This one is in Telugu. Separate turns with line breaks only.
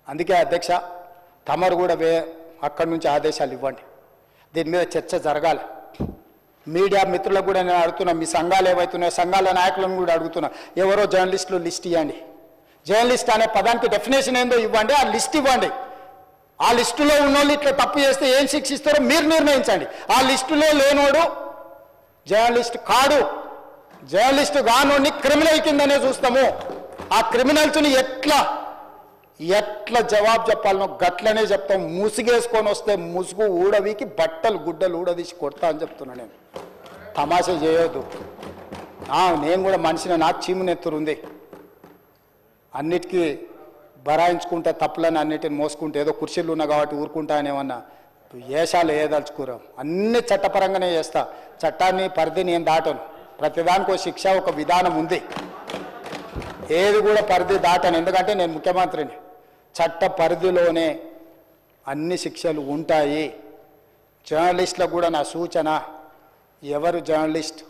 అందుకే అధ్యక్ష తమరు కూడా అక్కడి నుంచి ఆదేశాలు ఇవ్వండి, దీని మీద చర్చ జరగాలి. మీడియా మిత్రులకు కూడా నేను అడుగుతున్నా, మీ సంఘాలు ఏవైతున్నాయో సంఘాల నాయకులను కూడా అడుగుతున్నా, ఎవరో జర్నలిస్టులు లిస్ట్ ఇవ్వండి. జర్నలిస్ట్ అనే పదానికి డెఫినేషన్ ఏందో ఇవ్వండి, ఆ లిస్ట్ ఇవ్వండి. ఆ లిస్టులో ఉన్నోళ్ళు ఇట్లా తప్పు చేస్తే ఏం శిక్షిస్తారో మీరు నిర్ణయించండి. ఆ లిస్టులో లేనోడు జర్నలిస్ట్ కాడు, జర్నలిస్ట్ కానోడిని క్రిమినల్ కిందనే చూస్తాము. ఆ క్రిమినల్స్ని ఎట్లా జవాబు చెప్పాలనో గట్లనే చెప్తాం. ముసుగేసుకొని వస్తే ముసుగు ఊడవికి బట్టలు గుడ్డలు ఊడదీసి కొడతా అని చెప్తున్నా. నేను తమాషా చేయొద్దు. నేను కూడా మనిషిని, నాకు చీమునెత్తురుంది. అన్నిటికీ బరాయించుకుంటే తప్పులని అన్నిటిని మోసుకుంటే ఏదో కుర్చీలు ఉన్నా కాబట్టి ఊరుకుంటా అనేమన్నా ఏషాలు ఏదలుచుకురాం. అన్ని చట్టపరంగానే చేస్తా. చట్టాన్ని పరిధి నేను దాటను. ప్రతిదానికి ఒక శిక్ష, ఒక విధానం ఉంది. ఏది కూడా పరిధి దాటను, ఎందుకంటే నేను ముఖ్యమంత్రిని. చట్ట పరిధిలోనే అన్ని శిక్షలు ఉంటాయి. జర్నలిస్టులకు కూడా నా సూచన, ఎవరు జర్నలిస్ట్